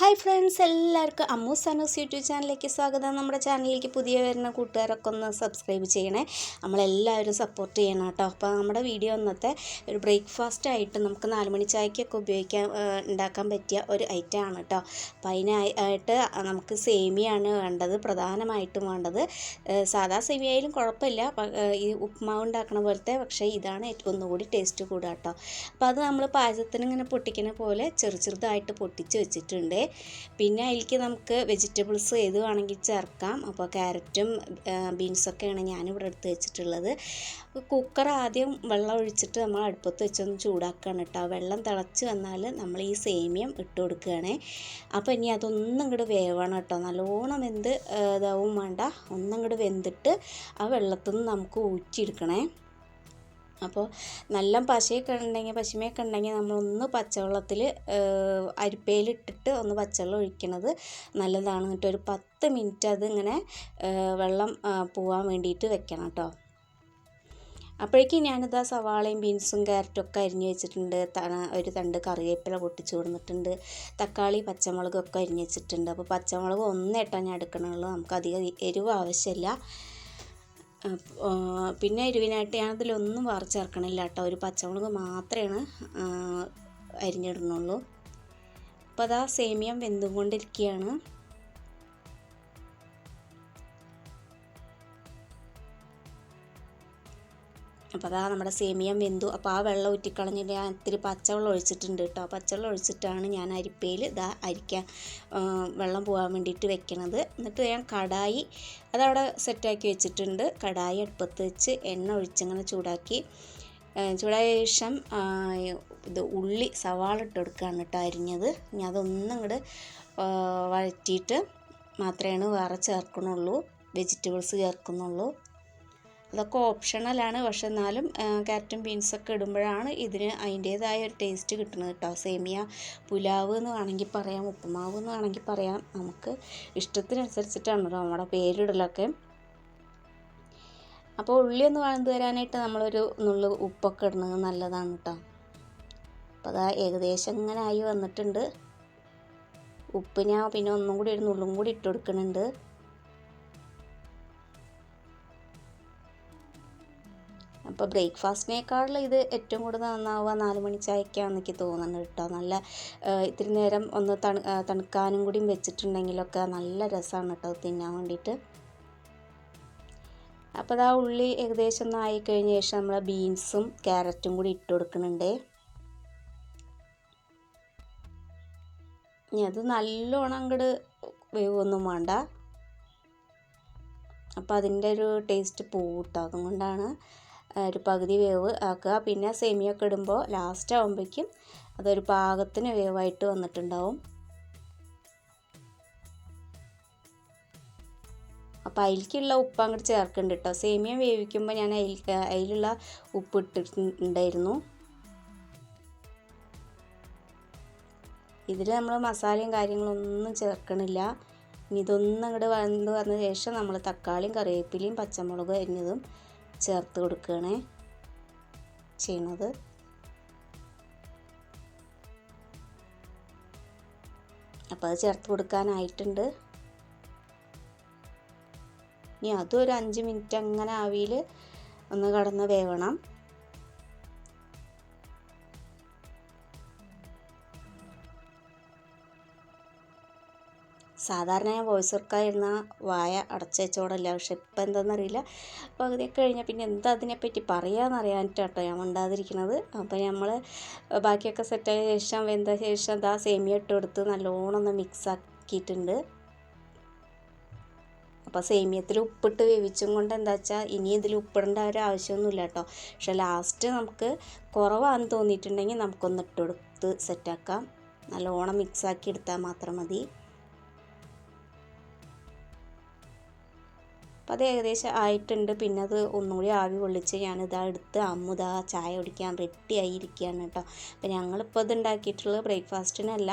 Hi friends, എല്ലാവർക്കും Ammu Sanoos YouTube ചാനലിലേക്ക് സ്വാഗതം. നമ്മുടെ ചാനലിലേക്ക് പുതിയ വരുന്ന കൂട്ടുകാരൊക്കെ ഒന്ന് സബ്സ്ക്രൈബ് ചെയ്യണേ. നമ്മളെല്ലാവരും സപ്പോർട്ട് ചെയ്യണം കേട്ടോ. അപ്പോൾ നമ്മുടെ വീഡിയോ ഇന്നത്തെ ഒരു ബ്രേക്ക്ഫാസ്റ്റ് ആയിട്ട് നമുക്ക് 4 മണി ചായക്കൊക്കെ ഉണ്ടാക്കാൻ പറ്റിയ ഒരു ഐറ്റമാണ് കേട്ടോ. അപ്പോൾ അതിനായിട്ട് നമുക്ക് സേമിയാണ് വേണ്ടത്, പ്രധാനമായിട്ടും വേണ്ടത്. സാധാ സേമിയയിലും കുഴപ്പമില്ല, ഈ ഉപ്പുമാവ് ഉണ്ടാക്കണ പോലത്തെ, പക്ഷേ ഇതാണ് ഒന്നുകൂടി ടേസ്റ്റ് കൂടുക കേട്ടോ. അപ്പോൾ അത് നമ്മൾ പായസത്തിന് ഇങ്ങനെ പൊട്ടിക്കുന്ന പോലെ ചെറുതായിട്ട് പൊട്ടിച്ച് വെച്ചിട്ടുണ്ട്. പിന്നെ അതിലേക്ക് നമുക്ക് വെജിറ്റബിൾസ് ഏത് വേണമെങ്കിൽ ചേർക്കാം. അപ്പോൾ ക്യാരറ്റും ബീൻസൊക്കെയാണ് ഞാനിവിടെ എടുത്ത് വെച്ചിട്ടുള്ളത്. കുക്കർ ആദ്യം വെള്ളം ഒഴിച്ചിട്ട് നമ്മൾ അടുപ്പത്ത് വെച്ചൊന്ന് ചൂടാക്കുകയാണ് കേട്ടോ. വെള്ളം തിളച്ച് വന്നാൽ നമ്മൾ ഈ സേമിയം ഇട്ട് കൊടുക്കുകയാണ്. അപ്പോൾ ഇനി അതൊന്നും ഇങ്ങോട്ട് വേവണം കേട്ടോ. നല്ലോണം ഇതാവും വേണ്ട, ഒന്നും ഇങ്ങോട്ട് വെന്തിട്ട് ആ വെള്ളത്തിൽ നിന്ന് നമുക്ക് ഊറ്റിയെടുക്കണേ. അപ്പോൾ നല്ല പശിമയൊക്കെ ഉണ്ടെങ്കിൽ നമ്മളൊന്ന് പച്ചവെള്ളത്തിൽ അരിപ്പയിലിട്ടിട്ട് ഒന്ന് പച്ചവെള്ളം ഒഴിക്കണത് നല്ലതാണ്. എന്നിട്ട് ഒരു 10 മിനിറ്റ് അതിങ്ങനെ വെള്ളം പോവാൻ വേണ്ടിയിട്ട് വെക്കണം കേട്ടോ. അപ്പോഴേക്കും ഞാനിതാ സവാളയും ബീൻസും ക്യാരറ്റും ഒക്കെ അരിഞ്ഞ് വെച്ചിട്ടുണ്ട്. ഒരു തണ്ട് കറിവേപ്പില പൊട്ടിച്ച് കൊടുത്തിട്ടുണ്ട്. തക്കാളി പച്ചമുളകൊക്കെ അരിഞ്ഞ് വെച്ചിട്ടുണ്ട്. അപ്പോൾ പച്ചമുളക് ഒന്നേട്ടാണ് ഞാൻ എടുക്കണുള്ളൂ, നമുക്ക് അധികം എരിവ് ആവശ്യമില്ല. പിന്നെ എരിവിനായിട്ട് ഞാനതിലൊന്നും ചേർക്കണില്ല കേട്ടോ. ഒരു പച്ചമുളക് മാത്രമേ അരിഞ്ഞിടുന്നുള്ളൂ. അപ്പോൾ അതാ സേമിയം വെന്തുകൊണ്ടിരിക്കുകയാണ്. അപ്പോൾ അതാ നമ്മുടെ സേമിയം വെന്തു. അപ്പോൾ ആ വെള്ളം ഊറ്റിക്കളഞ്ഞിട്ട് ഞാൻ ഇത്തിരി പച്ചവെള്ളം ഒഴിച്ചിട്ടുണ്ട് കേട്ടോ. പച്ചവെള്ളം ഒഴിച്ചിട്ടാണ് ഞാൻ അരിപ്പയിൽ അരിക്കാൻ വെള്ളം പോകാൻ വേണ്ടിയിട്ട് വെക്കണത്. എന്നിട്ട് ഞാൻ കടായി അതവിടെ സെറ്റാക്കി വെച്ചിട്ടുണ്ട്. കടായി അടുപ്പത്ത് വെച്ച് എണ്ണ ഒഴിച്ചിങ്ങനെ ചൂടായ ശേഷം ഉള്ളി സവാള ഇട്ട് കൊടുക്കുകയാണ് കേട്ടോ, അരിഞ്ഞത്. ഇനി അതൊന്നും ഇങ്ങോട്ട് വഴറ്റിയിട്ട് മാത്രമേ വേറെ ചേർക്കണുള്ളൂ, വെജിറ്റബിൾസ് ചേർക്കുന്നുള്ളൂ. അതൊക്കെ ഓപ്ഷണലാണ്, പക്ഷെ എന്നാലും ക്യാരറ്റും ബീൻസൊക്കെ ഇടുമ്പോഴാണ് ഇതിന് അതിൻ്റേതായ ഒരു ടേസ്റ്റ് കിട്ടുന്നത് കേട്ടോ. സേമിയ പുലാവ് എന്ന് വേണമെങ്കിൽ പറയാം, ഉപ്പുമാവ് എന്ന് വേണമെങ്കിൽ പറയാം. നമുക്ക് ഇഷ്ടത്തിനനുസരിച്ചിട്ടാണ് കേട്ടോ നമ്മുടെ പേരിടലൊക്കെ. അപ്പോൾ ഉള്ളി ഒന്ന് വഴന്ന് തരാനായിട്ട് നമ്മളൊരു നുള്ളു ഉപ്പൊക്കെ ഇടുന്നത് നല്ലതാണ് കേട്ടോ. അപ്പോൾ അതാ ഏകദേശം ഇങ്ങനെ ആയി വന്നിട്ടുണ്ട്. ഉപ്പ് ഞാൻ പിന്നെ ഒന്നും കൂടി ഒരു നുള്ളും കൂടി ഇട്ട് കൊടുക്കുന്നുണ്ട്. അപ്പോൾ ബ്രേക്ക്ഫാസ്റ്റിനേക്കാളും ഇത് ഏറ്റവും കൂടുതൽ നന്നാവുക 4 മണി ചായക്കാണെന്ന് എനിക്ക് തോന്നുന്നുണ്ട് കേട്ടോ. നല്ല ഇത്തിരി നേരം ഒന്ന് തണുക്കാനും കൂടിയും വെച്ചിട്ടുണ്ടെങ്കിലൊക്കെ നല്ല രസമാണ് കേട്ടോ തിന്നാൻ വേണ്ടിയിട്ട്. അപ്പോൾ ആ ഉള്ളി ഏകദേശം ഒന്ന് ആയിക്കഴിഞ്ഞ ശേഷം നമ്മൾ ബീൻസും ക്യാരറ്റും കൂടി ഇട്ട് കൊടുക്കുന്നുണ്ട്. ഇനി അത് നല്ലോണം അങ്ങോട്ട് വേവൊന്നും വേണ്ട, അപ്പോൾ അതിൻ്റെ ഒരു ടേസ്റ്റ് പോവും കേട്ടോ. അതുകൊണ്ടാണ് ഒരു പകുതി വേവ് ആക്കുക. പിന്നെ സേമിയൊക്കെ ഇടുമ്പോൾ ലാസ്റ്റ് ആകുമ്പോഴേക്കും അതൊരു പാകത്തിന് വേവായിട്ട് വന്നിട്ടുണ്ടാവും. അപ്പോൾ അതിലേക്കുള്ള ഉപ്പ് അങ്ങോട്ട് ചേർക്കുന്നുണ്ട് കേട്ടോ. സേമിയ വേവിക്കുമ്പോൾ ഞാൻ അതിലുള്ള ഉപ്പ് ഇട്ടിട്ടുണ്ടായിരുന്നു. ഇതിൽ നമ്മൾ മസാലയും കാര്യങ്ങളൊന്നും ചേർക്കണില്ല. ഇനി ഇതൊന്നും അങ്ങോട്ട് വന്ന ശേഷം നമ്മൾ തക്കാളിയും കറിവേപ്പിലയും പച്ചമുളകും അരിഞ്ഞതും ചേർത്ത് കൊടുക്കുകയാണ് ചെയ്യണത്. അപ്പോൾ അത് ചേർത്ത് കൊടുക്കാനായിട്ടുണ്ട്. ഇനി അതും ഒരു 5 മിനിറ്റ് അങ്ങനെ ആവിയിൽ ഒന്ന് കടന്ന് വേവണം. സാധാരണ ഞാൻ വോയിസ് വർക്കായിരുന്ന വായ അടച്ചു വെച്ചോടല്ല, പക്ഷെ ഇപ്പം എന്താണെന്നറിയില്ല, പകുതിയൊക്കെ കഴിഞ്ഞാൽ പിന്നെ എന്താ അതിനെപ്പറ്റി പറയാമെന്നറിയാനിട്ടാട്ടോ ഞാൻ ഉണ്ടാതിരിക്കുന്നത്. അപ്പോൾ നമ്മൾ ബാക്കിയൊക്കെ സെറ്റായ ശേഷം വെന്ത ശേഷം ഇതാ സേമിയ ഇട്ട് കൊടുത്ത് നല്ലോണം ഒന്ന് മിക്സ് ആക്കിയിട്ടുണ്ട്. അപ്പോൾ സേമിയത്തിൽ ഉപ്പിട്ട് വേവിച്ചും കൊണ്ട് എന്താ വെച്ചാൽ ഇനി ഇതിൽ ഉപ്പിടേണ്ട ഒരു ആവശ്യമൊന്നുമില്ല കേട്ടോ. പക്ഷെ ലാസ്റ്റ് നമുക്ക് കുറവാണെന്ന് തോന്നിയിട്ടുണ്ടെങ്കിൽ നമുക്കൊന്ന് ഇട്ട് കൊടുത്ത് സെറ്റാക്കാം. നല്ലോണം മിക്സാക്കി എടുത്താൽ മാത്രം മതി. അപ്പോൾ അത് ഏകദേശം ആയിട്ടുണ്ട്. പിന്നെ അത് ഒന്നുകൂടി ആവി കൊള്ളിച്ച് ഞാനിതാ എടുത്ത് അമ്മുതാ ചായ കുടിക്കാൻ റെഡി ആയിരിക്കുകയാണ് കേട്ടോ. അപ്പോൾ ഞങ്ങളിപ്പോൾ ഇത് ഉണ്ടാക്കിയിട്ടുള്ളത് ബ്രേക്ക്ഫാസ്റ്റിനല്ല,